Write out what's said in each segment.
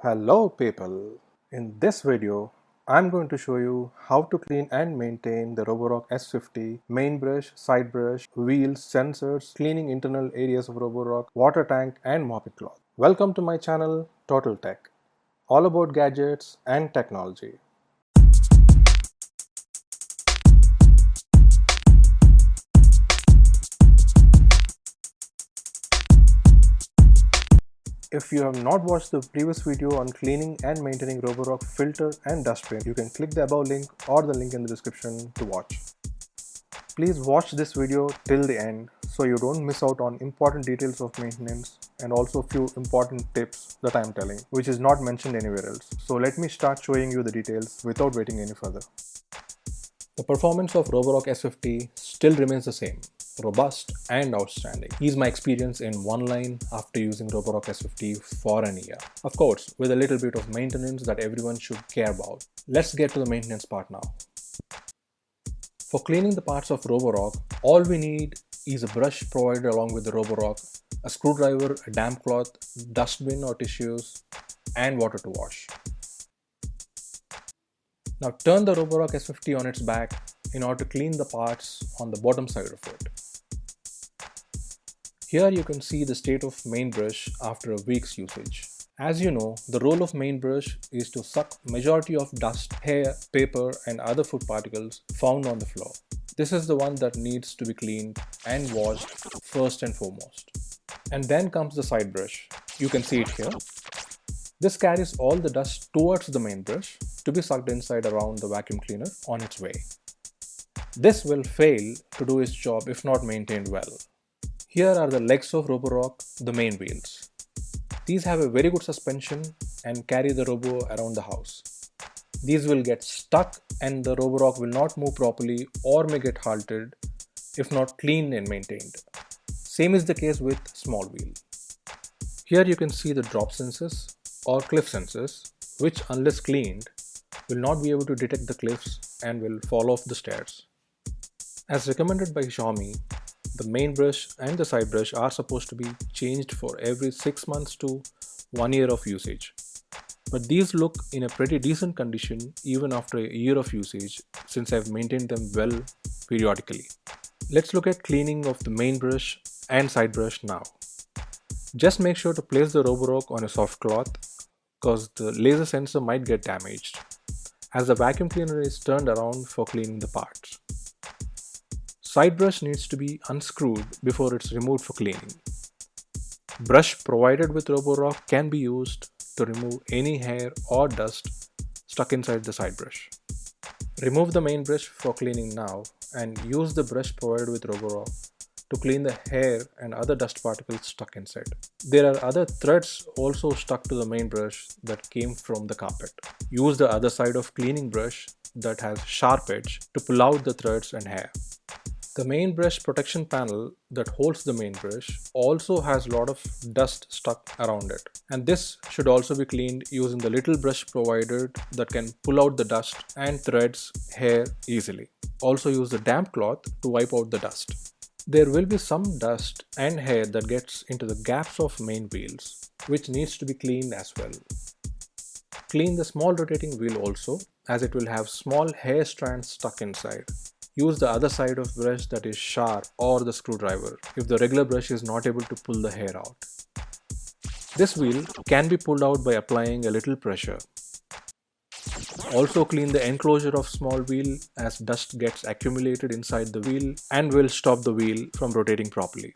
Hello people! In this video, I'm going to show you how to clean and maintain the Roborock S50 main brush, side brush, wheels, sensors, cleaning internal areas of Roborock, water tank and mopping cloth. Welcome to my channel Total Tech, all about gadgets and technology. If you have not watched the previous video on cleaning and maintaining Roborock filter and dustbin, you can click the above link or the link in the description to watch. Please watch this video till the end so you don't miss out on important details of maintenance and also few important tips that I am telling, which is not mentioned anywhere else. So let me start showing you the details without waiting any further. The performance of Roborock S50 still remains the same, robust and outstanding. Here's my experience in one line after using Roborock S50 for an year. Of course, with a little bit of maintenance that everyone should care about. Let's get to the maintenance part now. For cleaning the parts of Roborock, all we need is a brush provided along with the Roborock, a screwdriver, a damp cloth, dustbin or tissues, and water to wash. Now turn the Roborock S50 on its back in order to clean the parts on the bottom side of it. Here you can see the state of main brush after a week's usage. As you know, the role of main brush is to suck majority of dust, hair, paper and other food particles found on the floor. This is the one that needs to be cleaned and washed first and foremost. And then comes the side brush. You can see it here. This carries all the dust towards the main brush to be sucked inside around the vacuum cleaner on its way. This will fail to do its job if not maintained well. Here are the legs of Roborock, the main wheels. These have a very good suspension and carry the robo around the house. These will get stuck and the Roborock will not move properly or may get halted if not cleaned and maintained. Same is the case with small wheel. Here you can see the drop sensors or cliff sensors, which unless cleaned will not be able to detect the cliffs and will fall off the stairs. As recommended by Xiaomi, the main brush and the side brush are supposed to be changed for every 6 months to 1 year of usage. But these look in a pretty decent condition even after a year of usage since I've maintained them well periodically. Let's look at cleaning of the main brush and side brush now. Just make sure to place the Roborock on a soft cloth because the laser sensor might get damaged as the vacuum cleaner is turned around for cleaning the parts. Side brush needs to be unscrewed before it's removed for cleaning. Brush provided with Roborock can be used to remove any hair or dust stuck inside the side brush. Remove the main brush for cleaning now and use the brush provided with Roborock to clean the hair and other dust particles stuck inside. There are other threads also stuck to the main brush that came from the carpet. Use the other side of cleaning brush that has sharp edge to pull out the threads and hair. The main brush protection panel that holds the main brush also has a lot of dust stuck around it, and this should also be cleaned using the little brush provided that can pull out the dust and threads, hair easily. Also use the damp cloth to wipe out the dust. There will be some dust and hair that gets into the gaps of main wheels, which needs to be cleaned as well. Clean the small rotating wheel also, as it will have small hair strands stuck inside. Use the other side of brush that is sharp or the screwdriver if the regular brush is not able to pull the hair out. This wheel can be pulled out by applying a little pressure. Also clean the enclosure of small wheel as dust gets accumulated inside the wheel and will stop the wheel from rotating properly.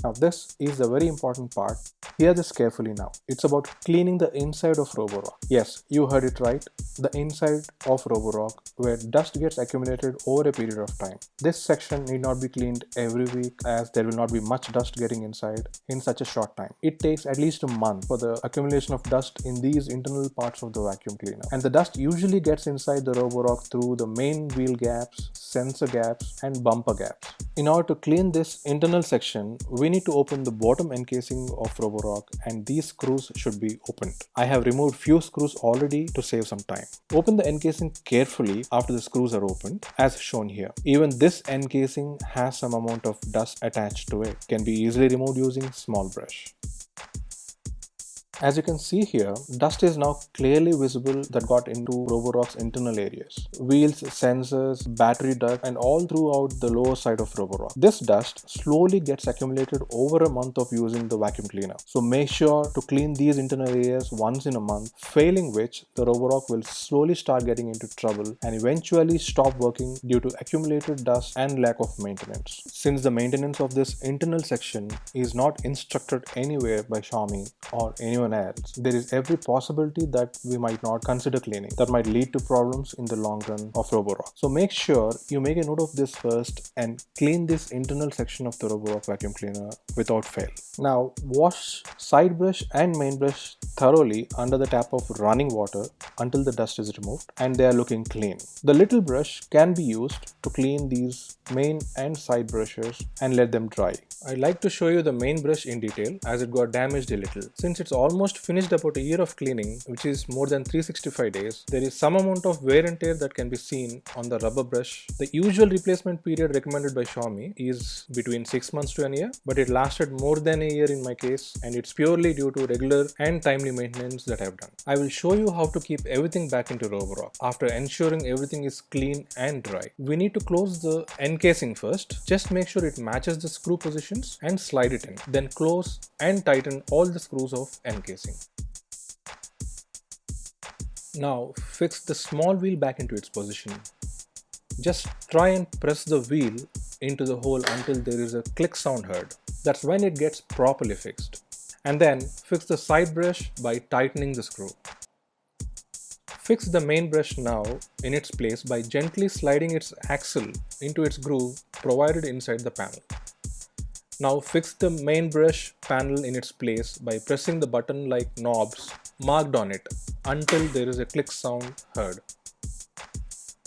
Now this is a very important part. Hear this carefully now. It's about cleaning the inside of Roborock. Yes, you heard it right. The inside of Roborock where dust gets accumulated over a period of time. This section need not be cleaned every week as there will not be much dust getting inside in such a short time. It takes at least a month for the accumulation of dust in these internal parts of the vacuum cleaner. And the dust usually gets inside the Roborock through the main wheel gaps, sensor gaps and bumper gaps. In order to clean this internal section, we need to open the bottom encasing of Roborock and these screws should be opened. I have removed few screws already to save some time. Open the encasing carefully after the screws are opened as shown here. Even this encasing has some amount of dust attached to it. Can be easily removed using small brush. As you can see here, dust is now clearly visible that got into Roborock's internal areas. Wheels, sensors, battery duct, and all throughout the lower side of Roborock. This dust slowly gets accumulated over a month of using the vacuum cleaner. So make sure to clean these internal areas once in a month, failing which the Roborock will slowly start getting into trouble and eventually stop working due to accumulated dust and lack of maintenance. Since the maintenance of this internal section is not instructed anywhere by Xiaomi or anyone else, there is every possibility that we might not consider cleaning. That might lead to problems in the long run of Roborock. So make sure you make a note of this first and clean this internal section of the Roborock vacuum cleaner without fail. Now wash side brush and main brush thoroughly under the tap of running water until the dust is removed and they are looking clean. The little brush can be used to clean these main and side brushes and let them dry. I'd like to show you the main brush in detail as it got damaged a little. Since it's almost finished about a year of cleaning, which is more than 365 days, there is some amount of wear and tear that can be seen on the rubber brush. The usual replacement period recommended by Xiaomi is between 6 months to a year, but it lasted more than a year in my case, and it's purely due to regular and timely maintenance that I've done. I will show you how to keep everything back into Roborock after ensuring everything is clean and dry. We need to close the end casing first. Just make sure it matches the screw positions and slide it in. Then close and tighten all the screws of end casing. Now fix the small wheel back into its position. Just try and press the wheel into the hole until there is a click sound heard. That's when it gets properly fixed. And then fix the side brush by tightening the screw. Fix the main brush now in its place by gently sliding its axle into its groove provided inside the panel. Now fix the main brush panel in its place by pressing the button-like knobs marked on it until there is a click sound heard.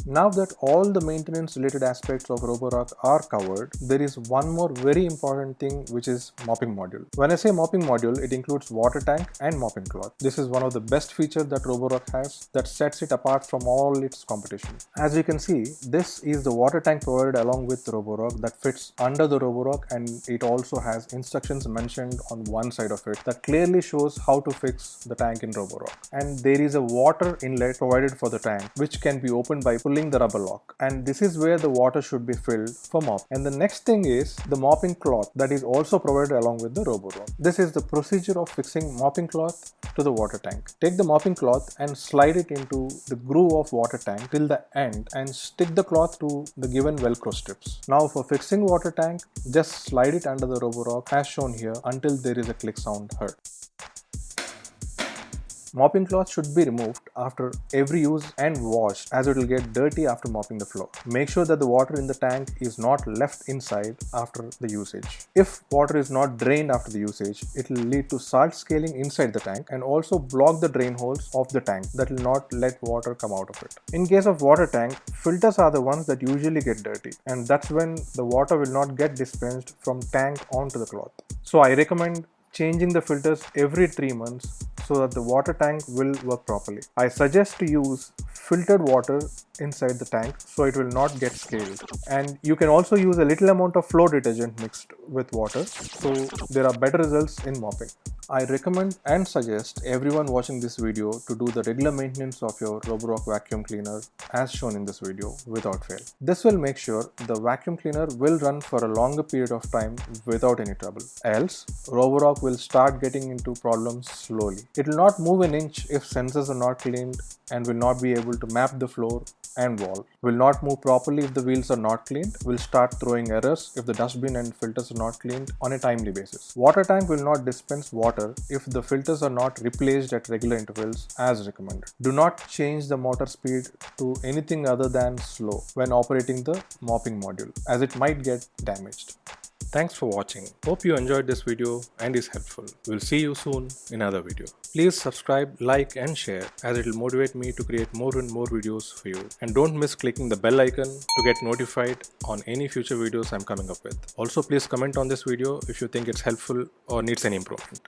Now that all the maintenance related aspects of Roborock are covered, there is one more very important thing, which is mopping module. When I say mopping module, it includes water tank and mopping cloth. This is one of the best features that Roborock has that sets it apart from all its competition. As you can see, this is the water tank provided along with Roborock that fits under the Roborock, and it also has instructions mentioned on one side of it that clearly shows how to fix the tank in Roborock. And there is a water inlet provided for the tank which can be opened by pulling the rubber lock, and this is where the water should be filled for mop. And the next thing is the mopping cloth that is also provided along with the Roborock. This is the procedure of fixing mopping cloth to the water tank. Take the mopping cloth and slide it into the groove of water tank till the end and stick the cloth to the given velcro strips. Now for fixing water tank, just slide it under the Roborock as shown here until there is a click sound heard. Mopping cloth should be removed after every use and washed as it will get dirty after mopping the floor. Make sure that the water in the tank is not left inside after the usage. If water is not drained after the usage, it will lead to salt scaling inside the tank and also block the drain holes of the tank that will not let water come out of it. In case of water tank, filters are the ones that usually get dirty, and that's when the water will not get dispensed from tank onto the cloth. So I recommend changing the filters every 3 months so that the water tank will work properly. I suggest to use filtered water inside the tank so it will not get scaled. And you can also use a little amount of floor detergent mixed with water, so there are better results in mopping. I recommend and suggest everyone watching this video to do the regular maintenance of your Roborock vacuum cleaner as shown in this video without fail. This will make sure the vacuum cleaner will run for a longer period of time without any trouble. Else, Roborock will start getting into problems slowly. It will not move an inch if sensors are not cleaned and will not be able to map the floor and wall. Will not move properly if the wheels are not cleaned. Will start throwing errors if the dustbin and filters are not cleaned on a timely basis. Water tank will not dispense water if the filters are not replaced at regular intervals as recommended. Do not change the motor speed to anything other than slow when operating the mopping module, as it might get damaged. Thanks for watching. Hope you enjoyed this video and is helpful. We'll see you soon in another video. Please subscribe, like and share, as it will motivate me to create more and more videos for you. And don't miss clicking the bell icon to get notified on any future videos I'm coming up with. Also, please comment on this video if you think it's helpful or needs any improvement.